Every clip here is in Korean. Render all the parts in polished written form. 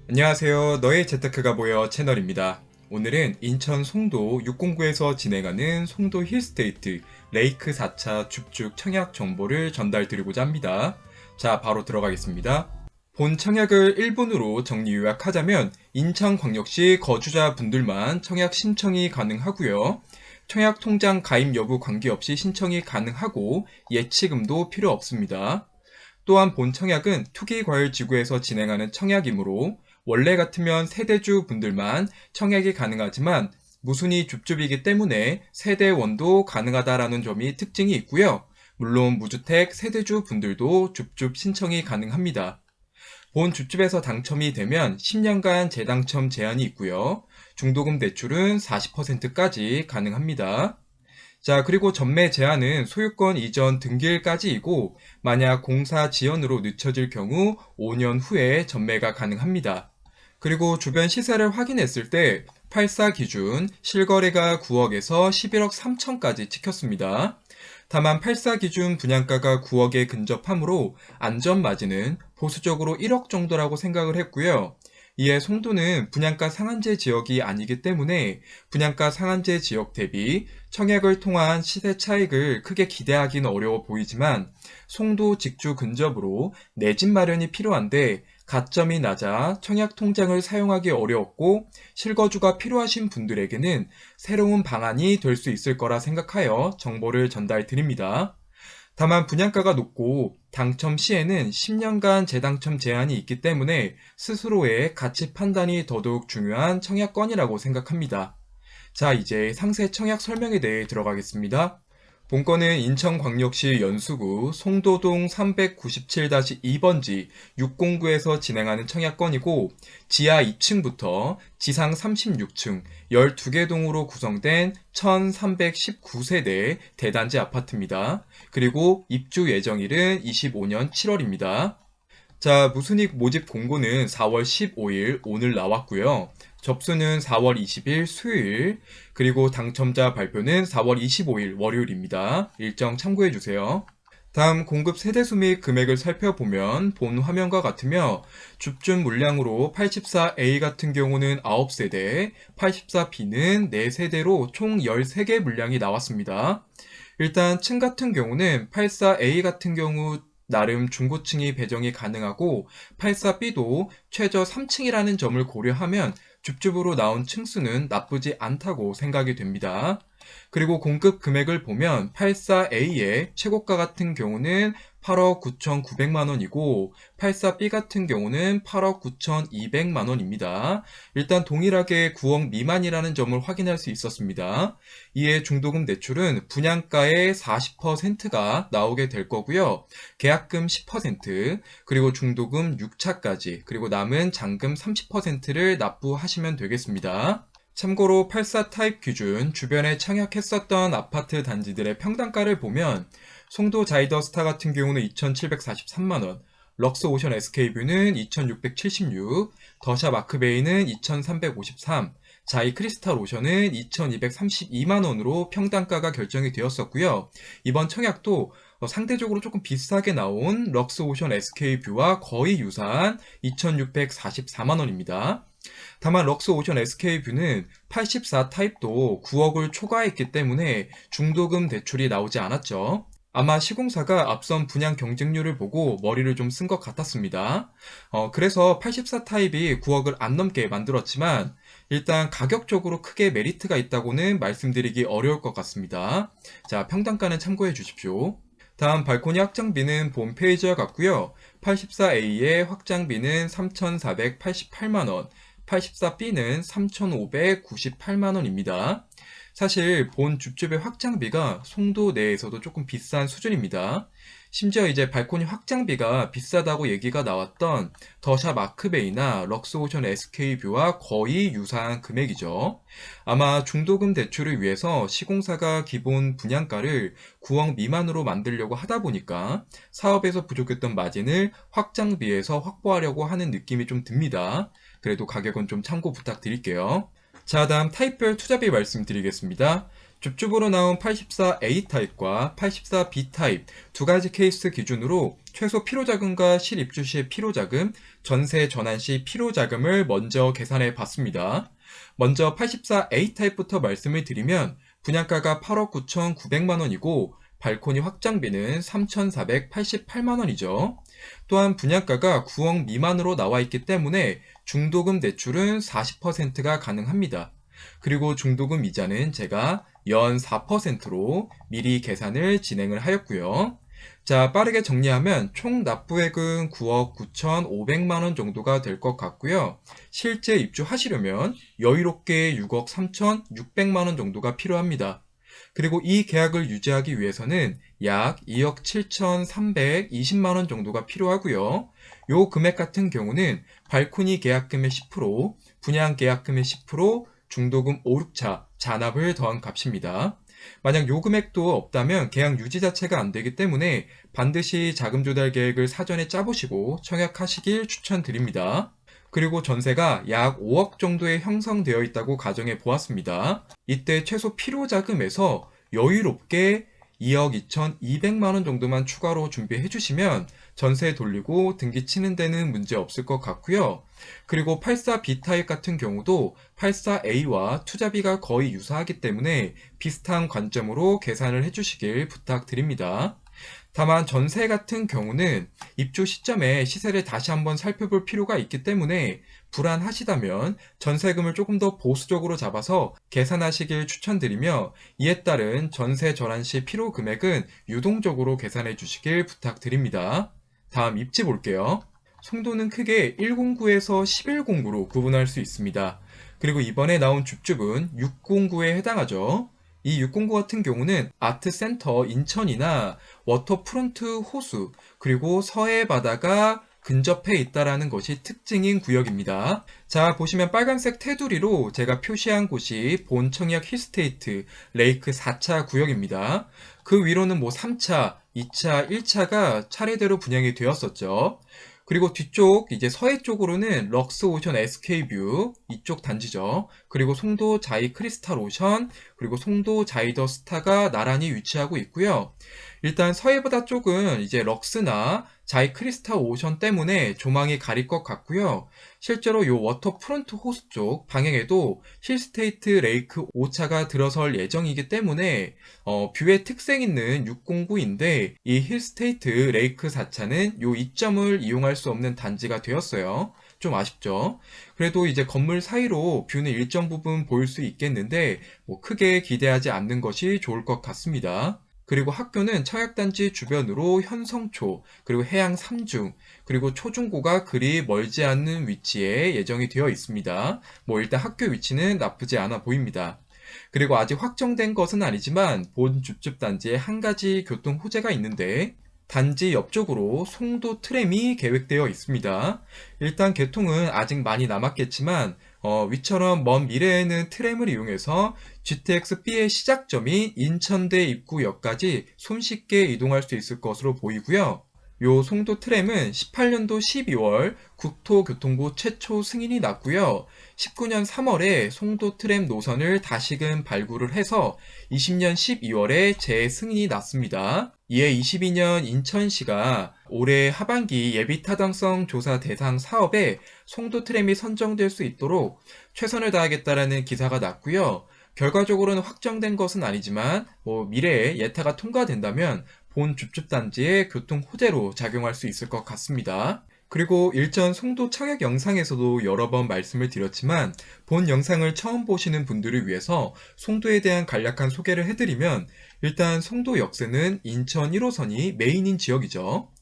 안녕하세요. 너의 재테크가 보여 채널입니다. 오늘은 인천 송도 609에서 진행하는 송도 힐스테이트 레이크 4차 줍줍 청약 정보를 전달드리고자 합니다. 자, 바로 들어가겠습니다. 본 청약을 1분으로 정리 요약하자면 인천광역시 거주자분들만 청약 신청이 가능하고요. 청약 통장 가입 여부 관계없이 신청이 가능하고 예치금도 필요 없습니다. 또한 본 청약은 투기과열지구에서 진행하는 청약이므로 원래 같으면 세대주 분들만 청약이 가능하지만 무순위 줍줍이기 때문에 세대원도 가능하다라는 점이 특징이 있고요. 물론 무주택 세대주 분들도 줍줍 신청이 가능합니다. 본 줍줍에서 당첨이 되면 10년간 재당첨 제한이 있고요. 중도금 대출은 40%까지 가능합니다. 자, 그리고 전매 제한은 소유권 이전 등기일까지이고 만약 공사 지연으로 늦춰질 경우 5년 후에 전매가 가능합니다. 그리고 주변 시세를 확인했을 때 84 기준 실거래가 9억에서 11억 3천까지 찍혔습니다. 다만 84 기준 분양가가 9억에 근접하므로 안전마진은 보수적으로 1억 정도라고 생각을 했고요. 이에 송도는 분양가 상한제 지역이 아니기 때문에 분양가 상한제 지역 대비 청약을 통한 시세 차익을 크게 기대하기는 어려워 보이지만 송도 직주 근접으로 내 집 마련이 필요한데 가점이 낮아 청약 통장을 사용하기 어려웠고 실거주가 필요하신 분들에게는 새로운 방안이 될 수 있을 거라 생각하여 정보를 전달드립니다. 다만 분양가가 높고 당첨 시에는 10년간 재당첨 제한이 있기 때문에 스스로의 가치 판단이 더더욱 중요한 청약건이라고 생각합니다. 자, 이제 상세 청약 설명에 대해 들어가겠습니다. 본건은 인천광역시 연수구 송도동 397-2번지 609에서 진행하는 청약건이고 지하 2층부터 지상 36층 12개 동으로 구성된 1319세대 대단지 아파트입니다. 그리고 입주 예정일은 25년 7월입니다. 자, 무순익 모집 공고는 4월 15일 오늘 나왔고요. 접수는 4월 20일 수요일, 그리고 당첨자 발표는 4월 25일 월요일입니다. 일정 참고해 주세요. 다음 공급 세대수 및 금액을 살펴보면 본 화면과 같으며 줍줍 물량으로 84A 같은 경우는 9세대, 84B는 4세대로 총 13개 물량이 나왔습니다. 일단 층 같은 경우는 84A 같은 경우 나름 중고층이 배정이 가능하고 84B도 최저 3층이라는 점을 고려하면 줍줍으로 나온 층수는 나쁘지 않다고 생각이 됩니다. 그리고 공급 금액을 보면 84A의 최고가 같은 경우는 8억 9,900만 원이고 84B 같은 경우는 8억 9,200만 원입니다. 일단 동일하게 9억 미만이라는 점을 확인할 수 있었습니다. 이에 중도금 대출은 분양가의 40%가 나오게 될 거고요. 계약금 10%, 그리고 중도금 6차까지, 그리고 남은 잔금 30%를 납부하시면 되겠습니다. 참고로 84 타입 기준 주변에 청약했었던 아파트 단지들의 평당가를 보면 송도 자이더스타 같은 경우는 2,743만원, 럭스 오션 SK뷰는 2,676, 더샵 아크베이는 2,353, 자이 크리스탈 오션은 2,232만원으로 평당가가 결정이 되었었고요. 이번 청약도 상대적으로 조금 비싸게 나온 럭스 오션 SK뷰와 거의 유사한 2,644만원입니다. 다만 럭스 오션 SK뷰는 84 타입도 9억을 초과했기 때문에 중도금 대출이 나오지 않았죠. 아마 시공사가 앞선 분양 경쟁률을 보고 머리를 좀 쓴 것 같았습니다. 그래서 84 타입이 9억을 안 넘게 만들었지만 일단 가격적으로 크게 메리트가 있다고는 말씀드리기 어려울 것 같습니다. 자, 평당가는 참고해 주십시오. 다음 발코니 확장비는 본 페이지와 같고요. 84A의 확장비는 3,488만원, 84B는 3,598만원입니다. 사실 본 줍줍의 확장비가 송도 내에서도 조금 비싼 수준입니다. 심지어 이제 발코니 확장비가 비싸다고 얘기가 나왔던 더샵 아크베이나 럭스오션 SK뷰와 거의 유사한 금액이죠. 아마 중도금 대출을 위해서 시공사가 기본 분양가를 9억 미만으로 만들려고 하다 보니까 사업에서 부족했던 마진을 확장비에서 확보하려고 하는 느낌이 좀 듭니다. 그래도 가격은 좀 참고 부탁드릴게요. 자, 다음 타입별 투자비 말씀드리겠습니다. 줍줍으로 나온 84A 타입과 84B 타입 두 가지 케이스 기준으로 최소 필요자금과 실입주 시의 필요자금, 전세 전환 시 필요자금을 먼저 계산해 봤습니다. 먼저 84A 타입부터 말씀을 드리면 분양가가 8억 9,900만 원이고 발코니 확장비는 3,488만 원이죠. 또한 분양가가 9억 미만으로 나와 있기 때문에 중도금 대출은 40%가 가능합니다. 그리고 중도금 이자는 제가 연 4%로 미리 계산을 진행을 하였고요. 자, 빠르게 정리하면 총 납부액은 9억 9,500만 원 정도가 될 것 같고요. 실제 입주하시려면 여유롭게 6억 3,600만 원 정도가 필요합니다. 그리고 이 계약을 유지하기 위해서는 약 2억 7,320만 원 정도가 필요하고요. 요 금액 같은 경우는 발코니 계약금의 10%, 분양 계약금의 10%, 중도금 5, 6차 잔압을 더한 값입니다. 만약 요 금액도 없다면 계약 유지 자체가 안 되기 때문에 반드시 자금 조달 계획을 사전에 짜보시고 청약하시길 추천드립니다. 그리고 전세가 약 5억 정도에 형성되어 있다고 가정해 보았습니다. 이때 최소 필요 자금에서 여유롭게 2억 2,200만 원 정도만 추가로 준비해 주시면 전세 돌리고 등기 치는 데는 문제 없을 것 같고요. 그리고 84B 타입 같은 경우도 84A와 투자비가 거의 유사하기 때문에 비슷한 관점으로 계산을 해주시길 부탁드립니다. 다만 전세 같은 경우는 입주 시점에 시세를 다시 한번 살펴볼 필요가 있기 때문에 불안하시다면 전세금을 조금 더 보수적으로 잡아서 계산하시길 추천드리며, 이에 따른 전세 전환 시 필요 금액은 유동적으로 계산해 주시길 부탁드립니다. 다음 입지 볼게요. 송도는 크게 109에서 1109로 구분할 수 있습니다. 그리고 이번에 나온 줍줍은 609에 해당하죠. 이 609 같은 경우는 아트센터 인천이나 워터프론트 호수, 그리고 서해 바다가 근접해 있다라는 것이 특징인 구역입니다. 자, 보시면 빨간색 테두리로 제가 표시한 곳이 본 청약 힐스테이트 레이크 4차 구역입니다. 그 위로는 3차, 2차, 1차가 차례대로 분양이 되었었죠. 그리고 뒤쪽 이제 서해 쪽으로는 럭스 오션 SK뷰 이쪽 단지죠. 그리고 송도 자이 크리스탈 오션, 그리고 송도 자이더 스타가 나란히 위치하고 있고요. 일단 서해바다 쪽은 이제 럭스나 자이 크리스탈 오션 때문에 조망이 가릴 것 같고요. 실제로 요 워터프론트 호수 쪽 방향에도 힐스테이트 레이크 5차가 들어설 예정이기 때문에 뷰의 특색 있는 609인데 이 힐스테이트 레이크 4차는 요 이점을 이용할 수 없는 단지가 되었어요. 좀 아쉽죠. 그래도 이제 건물 사이로 뷰는 일정 부분 보일 수 있겠는데 크게 기대하지 않는 것이 좋을 것 같습니다. 그리고 학교는 청약단지 주변으로 현성초, 그리고 해양 3중, 그리고 초중고가 그리 멀지 않는 위치에 예정이 되어 있습니다. 일단 학교 위치는 나쁘지 않아 보입니다. 그리고 아직 확정된 것은 아니지만 본 줍줍단지에 한 가지 교통 호재가 있는데, 단지 옆쪽으로 송도 트램이 계획되어 있습니다. 일단 개통은 아직 많이 남았겠지만 위처럼 먼 미래에는 트램을 이용해서 GTX-B의 시작점인 인천대 입구역까지 손쉽게 이동할 수 있을 것으로 보이고요. 요 송도 트램은 18년도 12월 국토교통부 최초 승인이 났고요. 19년 3월에 송도 트램 노선을 다시금 발굴을 해서 20년 12월에 재승인이 났습니다. 이에 22년 인천시가 올해 하반기 예비타당성 조사 대상 사업에 송도 트램이 선정될 수 있도록 최선을 다하겠다라는 기사가 났고요. 결과적으로는 확정된 것은 아니지만 미래에 예타가 통과된다면 본 줍줍단지의 교통 호재로 작용할 수 있을 것 같습니다. 그리고 일전 송도 청약 영상에서도 여러 번 말씀을 드렸지만 본 영상을 처음 보시는 분들을 위해서 송도에 대한 간략한 소개를 해드리면, 일단 송도 역세는 인천 1호선이 메인인 지역이죠.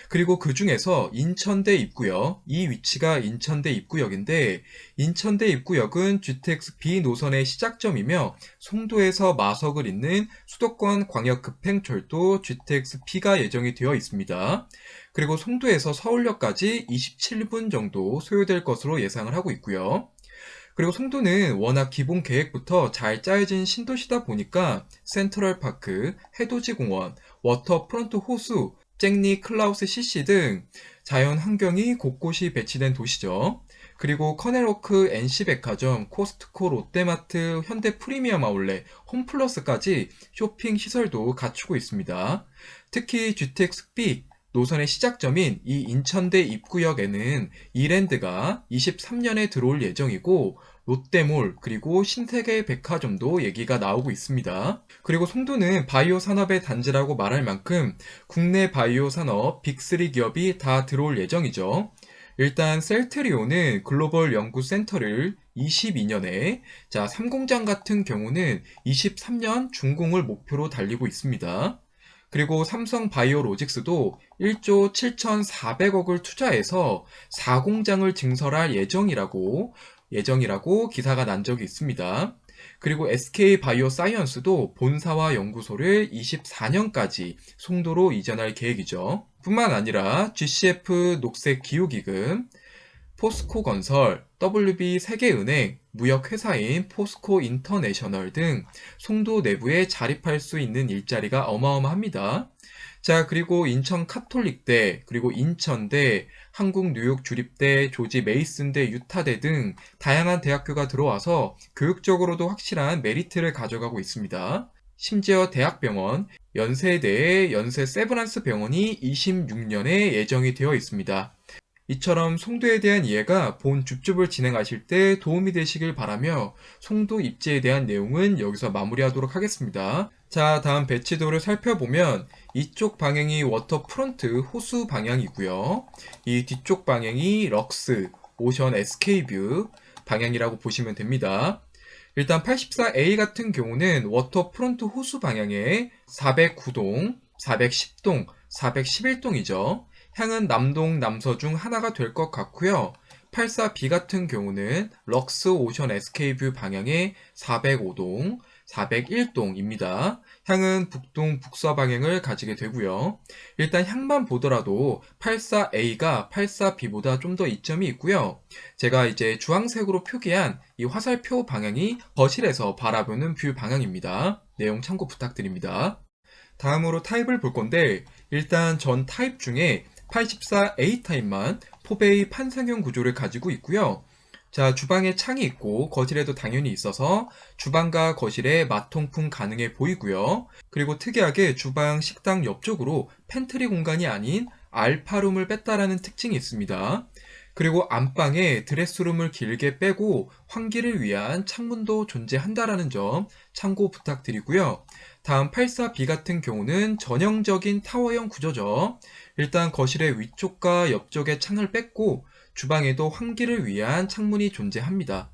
그리고 그 중에서 인천대 입구역, 이 위치가 인천대 입구역인데 인천대 입구역은 GTX-B 노선의 시작점이며 송도에서 마석을 잇는 수도권 광역급행철도 GTX-B가 예정이 되어 있습니다. 그리고 송도에서 서울역까지 27분 정도 소요될 것으로 예상을 하고 있고요. 그리고 송도는 워낙 기본 계획부터 잘 짜여진 신도시다 보니까 센트럴파크, 해돋이공원, 워터프론트 호수, 잭니 클라우스 CC 등 자연 환경이 곳곳이 배치된 도시죠. 그리고 커넬워크, NC백화점, 코스트코, 롯데마트, 현대 프리미엄 아울렛, 홈플러스까지 쇼핑 시설도 갖추고 있습니다. 특히 주택 습비 노선의 시작점인 이 인천대 입구역에는 이랜드가 23년에 들어올 예정이고 롯데몰 그리고 신세계 백화점도 얘기가 나오고 있습니다. 그리고 송도는 바이오 산업의 단지라고 말할 만큼 국내 바이오 산업 빅3 기업이 다 들어올 예정이죠. 일단 셀트리온은 글로벌 연구 센터를 22년에, 3공장 같은 경우는 23년 준공을 목표로 달리고 있습니다. 그리고 삼성 바이오로직스도 1조 7,400억을 투자해서 4공장을 증설할 예정이라고 기사가 난 적이 있습니다. 그리고 SK 바이오사이언스도 본사와 연구소를 24년까지 송도로 이전할 계획이죠. 뿐만 아니라 GCF 녹색기후기금, 포스코건설, WB 세계은행, 무역회사인 포스코 인터내셔널 등 송도 내부에 자립할 수 있는 일자리가 어마어마합니다. 그리고 인천 카톨릭대, 그리고 인천대, 한국뉴욕주립대, 조지 메이슨대, 유타대 등 다양한 대학교가 들어와서 교육적으로도 확실한 메리트를 가져가고 있습니다. 심지어 대학병원, 연세대의 연세 세브란스 병원이 26년에 예정이 되어 있습니다. 이처럼 송도에 대한 이해가 본 줍줍을 진행하실 때 도움이 되시길 바라며 송도 입지에 대한 내용은 여기서 마무리하도록 하겠습니다. 다음 배치도를 살펴보면 이쪽 방향이 워터프론트 호수 방향이고요. 이 뒤쪽 방향이 럭스, 오션 SK뷰 방향이라고 보시면 됩니다. 일단 84A 같은 경우는 워터프론트 호수 방향에 409동, 410동, 411동이죠. 향은 남동, 남서 중 하나가 될 것 같고요. 84B 같은 경우는 럭스 오션 SK뷰 방향의 405동, 401동입니다. 향은 북동, 북서 방향을 가지게 되고요. 일단 향만 보더라도 84A가 84B보다 좀 더 이점이 있고요. 제가 이제 주황색으로 표기한 이 화살표 방향이 거실에서 바라보는 뷰 방향입니다. 내용 참고 부탁드립니다. 다음으로 타입을 볼 건데 일단 전 타입 중에 84A 타입만 포베이 판상형 구조를 가지고 있고요. 주방에 창이 있고 거실에도 당연히 있어서 주방과 거실에 마통풍 가능해 보이고요. 그리고 특이하게 주방 식당 옆쪽으로 팬트리 공간이 아닌 알파룸을 뺐다라는 특징이 있습니다. 그리고 안방에 드레스룸을 길게 빼고 환기를 위한 창문도 존재한다라는 점 참고 부탁드리고요. 다음 84B 같은 경우는 전형적인 타워형 구조죠. 일단 거실의 위쪽과 옆쪽에 창을 뺐고 주방에도 환기를 위한 창문이 존재합니다.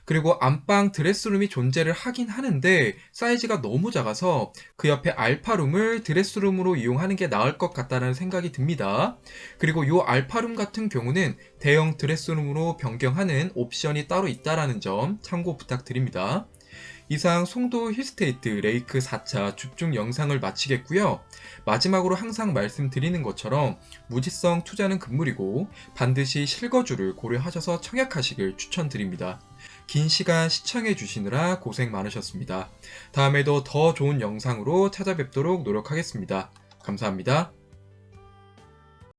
그리고 안방 드레스룸이 존재를 하긴 하는데 사이즈가 너무 작아서 그 옆에 알파룸을 드레스룸으로 이용하는 게 나을 것 같다는 생각이 듭니다. 그리고 이 알파룸 같은 경우는 대형 드레스룸으로 변경하는 옵션이 따로 있다는 점 참고 부탁드립니다. 이상 송도 힐스테이트 레이크 4차 줍줍 영상을 마치겠고요. 마지막으로 항상 말씀드리는 것처럼 무지성 투자는 금물이고 반드시 실거주를 고려하셔서 청약하시길 추천드립니다. 긴 시간 시청해 주시느라 고생 많으셨습니다. 다음에도 더 좋은 영상으로 찾아뵙도록 노력하겠습니다. 감사합니다.